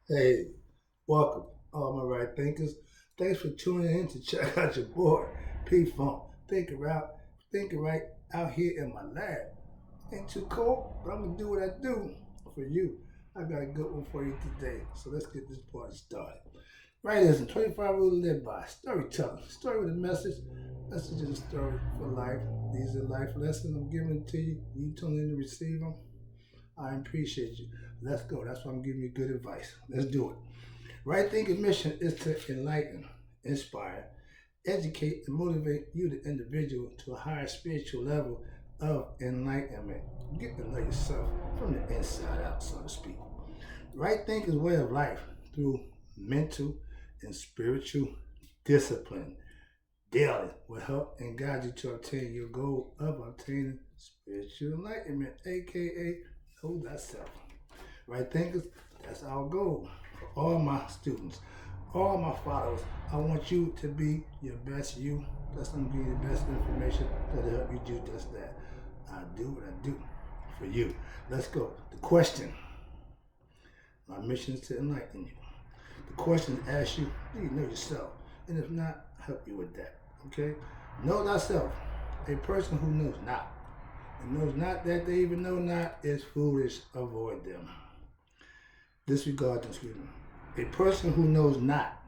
Hey, welcome, all my right thinkers. Thanks for tuning in to check out your boy, P Funk. Thinking right out here in my lab. Ain't too cold, but I'm gonna do what I do for you. I got a good one for you today, so let's get this party started. Right is a 25 rule to live by. Storytelling. Story with a message. Message is a story for life. These are life lessons I'm giving to you. You tune in to receive them. I appreciate you. Let's go. That's why I'm giving you good advice. Let's do it. Right thinking mission is to enlighten, inspire, educate, and motivate you, the individual, to a higher spiritual level of enlightenment. Get to know yourself from the inside out, so to speak. Right thinking is way of life through mental and spiritual discipline. Daily will help and guide you to obtain your goal of obtaining spiritual enlightenment, aka know thyself. Right thinkers, that's our goal for all my students, all my followers. I want you to be your best you. That's going to give you the best information that'll help you do just that. I do what I do for you. Let's go. The question. My mission is to enlighten you. The question asks you, do you know yourself? And if not, help you with that. Okay? Know thyself. A person who knows not, and knows not that they even know not, is foolish. Avoid them. Disregard them, excuse me. A person who knows not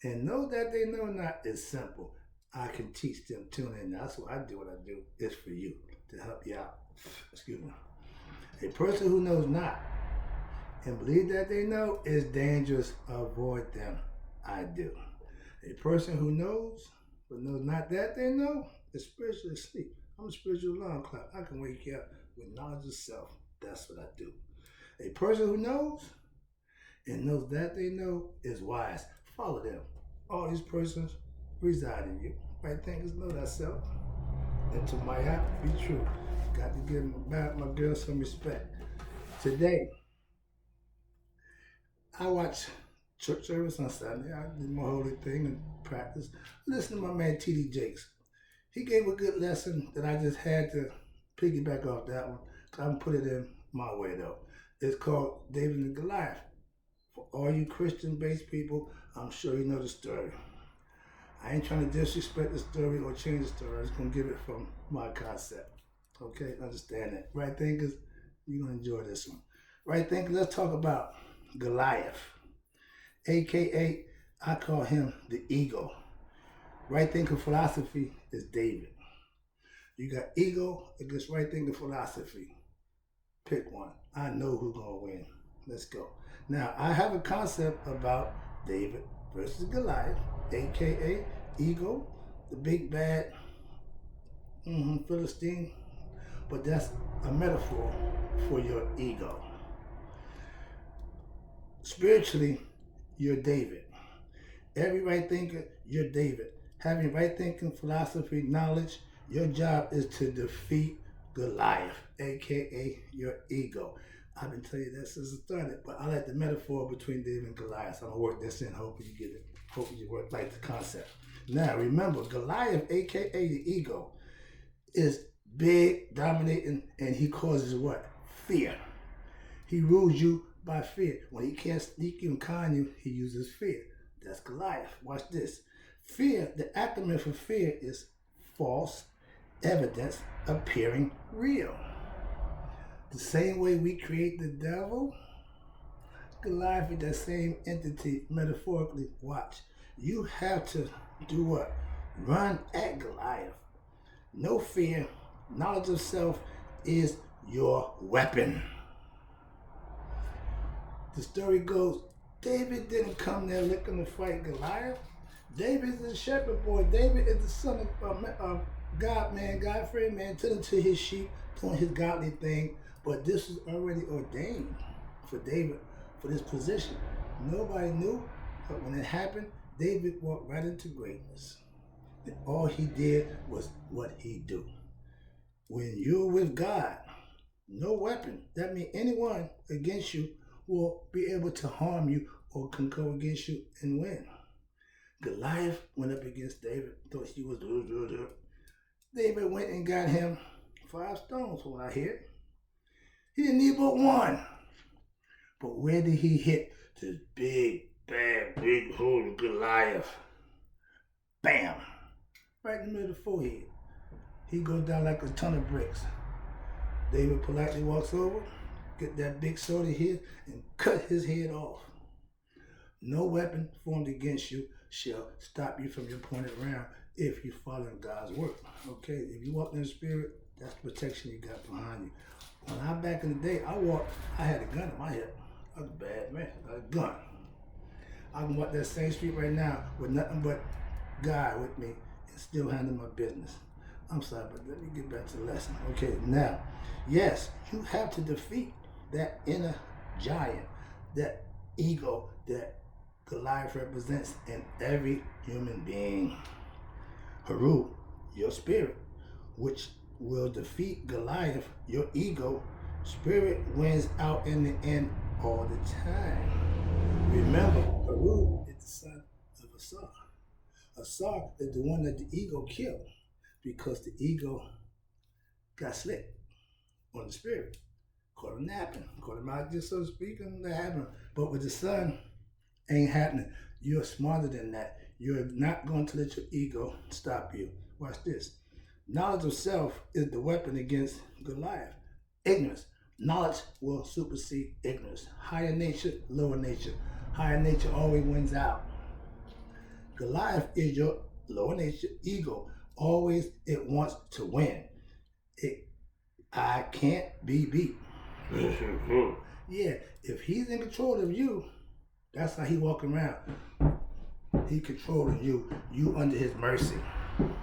and know that they know not is simple. I can teach them. Tune in. That's what I do. What I do is for you to help you out. Excuse me. A person who knows not and believe that they know is dangerous. Avoid them. I do. A person who knows but knows not that they know is spiritually asleep. I'm a spiritual alarm clock. I can wake you up with knowledge of self. That's what I do. A person who knows and knows that they know is wise. Follow them. All these persons reside in you. Right thinkers know thyself. And to my app, be true. Got to give my girl some respect. Today, I watch church service on Sunday. I do my holy thing and practice. Listen to my man T.D. Jakes. He gave a good lesson that I just had to piggyback off that one. I'm going to put it in my way, though. It's called David and Goliath. For all you Christian-based people, I'm sure you know the story. I ain't trying to disrespect the story or change the story. I'm just going to give it from my concept. Okay, understand that. Right thinkers, you're going to enjoy this one. Right thinkers, let's talk about Goliath, a.k.a. I call him the ego. Right thinking philosophy is David. You got ego against right thinking philosophy. Pick one. I know who's going to win. Let's go. Now, I have a concept about David versus Goliath, aka ego, the big bad Philistine, but that's a metaphor for your ego. Spiritually, you're David. Every right thinker, you're David. Having right thinking, philosophy, knowledge, your job is to defeat Goliath, aka your ego. I've been telling you that since it started, but I like the metaphor between David and Goliath. So I'm gonna work this in. Hopefully you get it. Hopefully you work like the concept. Now remember, Goliath, aka the ego, is big, dominating, and he causes what? Fear. He rules you by fear. When he can't sneak you and con you, he uses fear. That's Goliath. Watch this. Fear, the acronym for fear is false evidence appearing real. The same way we create the devil, Goliath is that same entity metaphorically. Watch. You have to do what? Run at Goliath. No fear. Knowledge of self is your weapon. The story goes, David didn't come there looking to fight Goliath. David is a shepherd boy. David is the son of God man, God free man, tending to his sheep, doing his godly thing. But this was already ordained for David for this position. Nobody knew, but when it happened, David walked right into greatness. And all he did was what he do. When you're with God, no weapon, that means anyone against you will be able to harm you or can go against you and win. Goliath went up against David, thought he was David went and got him 5 stones, from what I hear. He didn't need but one. But where did he hit? This big, bad, big hole, Goliath. Bam! Right in the middle of the forehead. He goes down like a ton of bricks. David politely walks over, get that big sword of his, and cut his head off. No weapon formed against you shall stop you from your pointed round if you follow God's word. Okay, if you walk in the spirit, that's the protection you got behind you. When I back in the day, I had a gun in my hip. I was a bad man. I had a gun. I can walk that same street right now with nothing but God with me and still handle my business. I'm sorry, but let me get back to the lesson. Okay, now, yes, you have to defeat that inner giant, that ego that Goliath represents in every human being. Haru, your spirit, which will defeat Goliath, your ego. Spirit wins out in the end all the time. Remember, Haru is the son of Asar. Asar is the one that the ego killed because the ego got slick on the spirit. Caught him napping, caught him out just so to speak, and that happened. But with the son, ain't happening. You're smarter than that. You're not going to let your ego stop you. Watch this. Knowledge of self is the weapon against Goliath. Ignorance. Knowledge will supersede ignorance. Higher nature, lower nature. Higher nature always wins out. Goliath is your lower nature ego. Always it wants to win. I can't be beat. Yeah, if he's in control of you, that's how he walking around. He controlling you. You under his mercy. You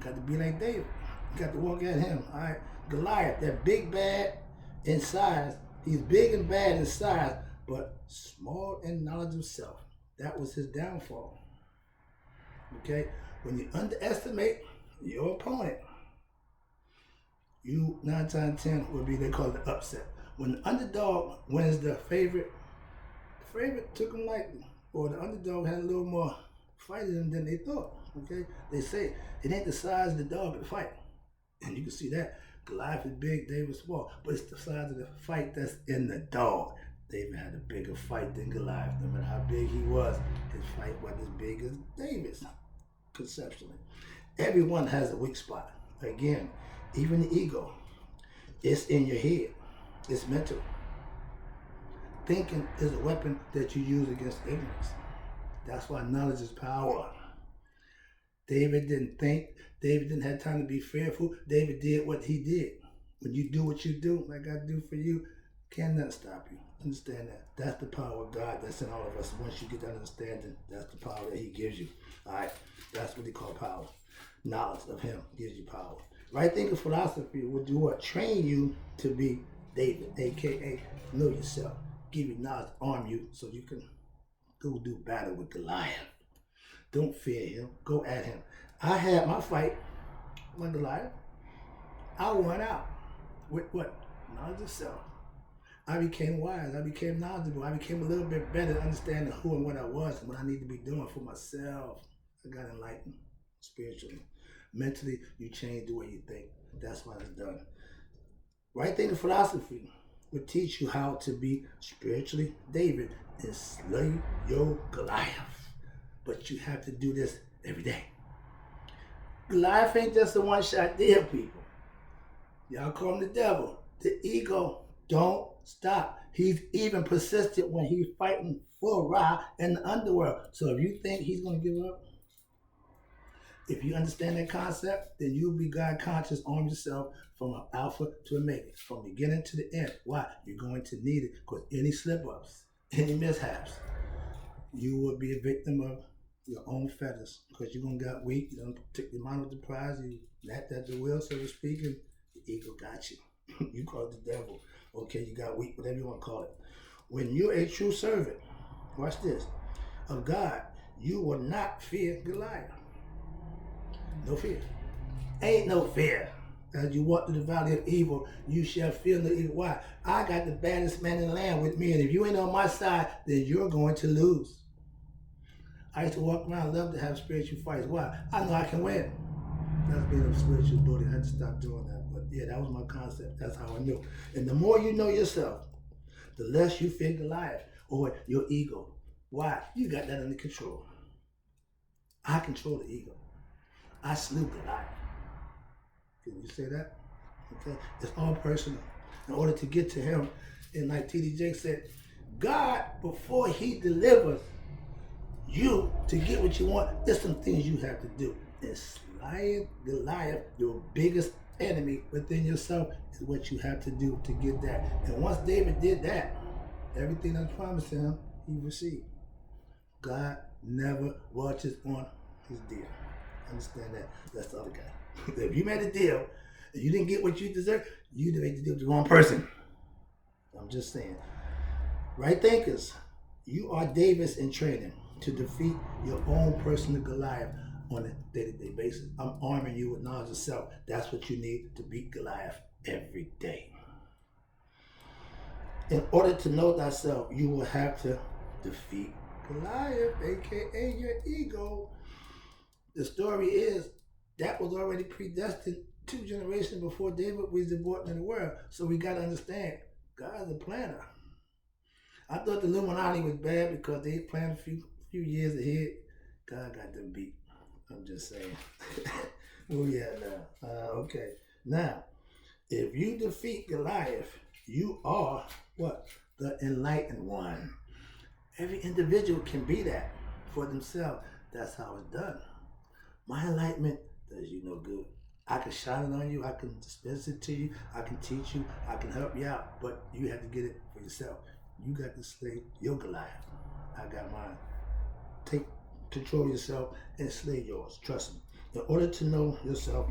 got to be like David. You got to walk at him. All right. Goliath, that big bad in size. He's big and bad in size, but small in knowledge of self. That was his downfall. Okay? When you underestimate your opponent, you 9 times 10 will be, they call it the upset. When the underdog wins the favorite took him lightly, or the underdog had a little more fight in him than they thought. Okay, they say it ain't the size of the dog in the fight, and you can see that Goliath is big, David small, but it's the size of the fight that's in the dog. David had a bigger fight than Goliath. No matter how big he was, his fight wasn't as big as David's. Conceptually, everyone has a weak spot. Again, even the ego, it's in your head. It's mental. Thinking is a weapon that you use against ignorance. That's why knowledge is power. David didn't think. David didn't have time to be fearful. David did what he did. When you do what you do, like I do for you, can't nothing stop you. Understand that. That's the power of God that's in all of us. Once you get that understanding, that's the power that he gives you. All right? That's what they call power. Knowledge of him gives you power. Right thinking philosophy will do what? Train you to be David, a.k.a. know yourself. Give you knowledge, arm you so you can go do battle with Goliath. Don't fear him. Go at him. I had my fight with Goliath. I won out. With what? Knowledge of self. I became wise. I became knowledgeable. I became a little bit better understanding who and what I was and what I need to be doing for myself. I got enlightened spiritually. Mentally, you change the way you think. That's why it's done. Right thinking philosophy will teach you how to be spiritually David and slay your Goliath. But you have to do this every day. Goliath ain't just a one-shot deal, people. Y'all call him the devil. The ego don't stop. He's even persistent when he's fighting for Ra in the underworld. So if you think he's going to give up, if you understand that concept, then you'll be God conscious, arm yourself from an alpha to a omega, from beginning to the end. Why? You're going to need it, because any slip-ups, any mishaps, you will be a victim of your own feathers, because you're going to get weak, you don't take the amount of the prize, you lapped at the will, so to speak, and the ego got you. You call it the devil. Okay, you got weak, whatever you want to call it. When you're a true servant, watch this, of God, you will not fear Goliath. No fear. Ain't no fear. As you walk through the valley of evil, you shall fear no evil. Why? I got the baddest man in the land with me, and if you ain't on my side, then you're going to lose. I used to walk around, love to have spiritual fights. Why? I know I can win. That's being a spiritual bully. I had to stop doing that. But yeah, that was my concept. That's how I knew. And the more you know yourself, the less you fear Goliath or your ego. Why? You got that under control. I control the ego. I slew Goliath. Can you say that? Okay? It's all personal. In order to get to him, and like T.D. Jakes said, God, before he delivers you to get what you want, there's some things you have to do. And slaying Goliath, your biggest enemy within yourself, is what you have to do to get that. And once David did that, everything that's promised to him, he received. God never watches on his deal. Understand that? That's the other guy. If you made a deal and you didn't get what you deserve, you made the deal with the wrong person. I'm just saying. Right thinkers, you are Davis in training to defeat your own personal Goliath on a day-to-day basis. I'm arming you with knowledge of self. That's what you need to beat Goliath every day. In order to know thyself, you will have to defeat Goliath, aka your ego. The story is that was already predestined 2 generations before David was born in the world. So we got to understand, God's a planner. I thought the Illuminati was bad because they planned a few years ahead. God got them beat. I'm just saying. Oh yeah, now. Okay. Now, if you defeat Goliath, you are what? The enlightened one. Every individual can be that for themselves. That's how it's done. My enlightenment does you no good. I can shine it on you. I can dispense it to you. I can teach you. I can help you out. But you have to get it for yourself. You got to slay your Goliath. I got mine. Take control of yourself and slay yours. Trust me. In order to know yourself,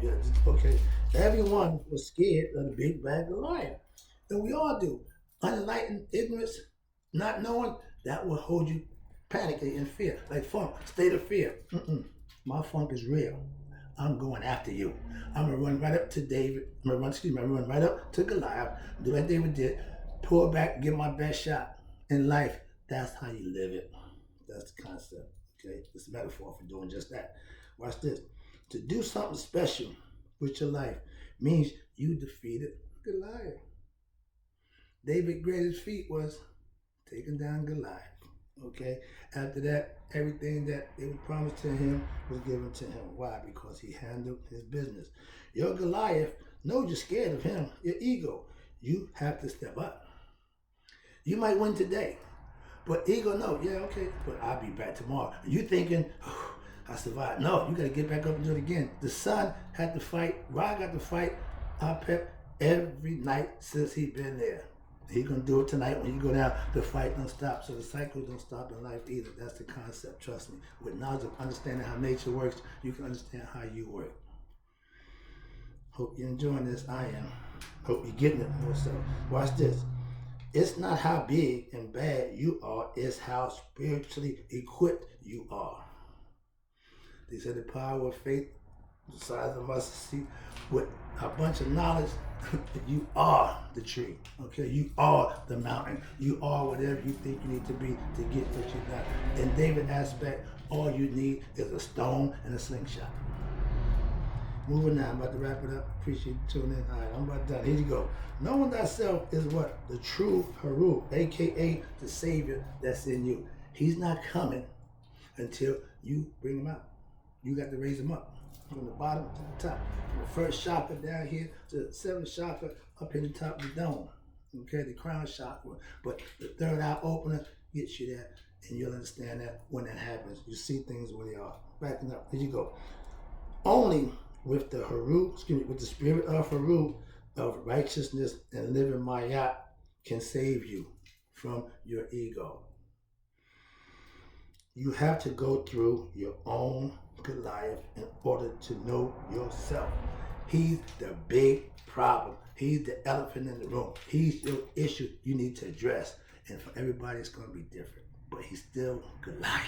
okay, everyone was scared of the big bad Goliath. And we all do. Unenlightened ignorance, not knowing, that will hold you panicking in fear. Like funk, state of fear. My funk is real. I'm going after you. I'm gonna run right up to David. I'm gonna run right up to Goliath. Do like David did. Pull back, get my best shot in life. That's how you live it. That's the concept. Okay, it's a metaphor for doing just that. Watch this. To do something special with your life means you defeated Goliath. David's greatest feat was taking down Goliath. Okay. After that, everything that it was promised to him was given to him. Why? Because he handled his business. Your Goliath knows you're scared of him. Your ego. You have to step up. You might win today, but ego, no, yeah, okay, but I'll be back tomorrow. You thinking, oh, I survived. No, you got to get back up and do it again. The son had to fight. Rod got to fight Pep every night since he been there. He gonna do it tonight when you go down. The fight don't stop, so the cycle don't stop in life either. That's the concept. Trust me. With knowledge of understanding how nature works, you can understand how you work. Hope you're enjoying this. I am. Hope you're getting it more so. Watch this. It's not how big and bad you are. It's how spiritually equipped you are. They said the power of faith, the size of mustard seed, with a bunch of knowledge. You are the tree, okay? You are the mountain. You are whatever you think you need to be to get what you got. In David's aspect, all you need is a stone and a slingshot. Moving now, I'm about to wrap it up. Appreciate you tuning in. All right, I'm about done. Here you go. Knowing thyself is what? The true Haru, aka the Savior that's in you. He's not coming until you bring him out. You got to raise him up. From the bottom to the top. From the first chakra down here to the 7th chakra up in the top of the dome. Okay, the crown chakra. But the third eye opener gets you there, and you'll understand that when that happens. You see things where they are. Backing up. Here you go. Only with the with the spirit of Haru, of righteousness and living Mayat, can save you from your ego. You have to go through your own Goliath in order to know yourself. He's the big problem. He's the elephant in the room. He's your issue you need to address. And for everybody, it's going to be different. But he's still Goliath.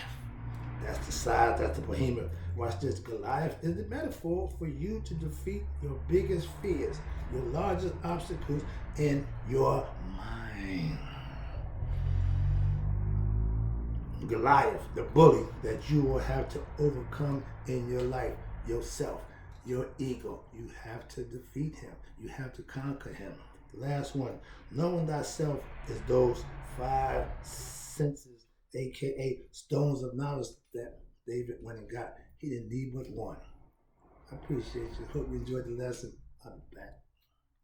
That's the size, that's the behemoth. Watch this. Goliath is the metaphor for you to defeat your biggest fears, your largest obstacles in your mind. Goliath, the bully that you will have to overcome in your life, yourself, your ego. You have to defeat him. You have to conquer him. The last one. Knowing thyself is those five senses, aka stones of knowledge that David went and got. He didn't need but one. I appreciate you. Hope you enjoyed the lesson. I'll be back.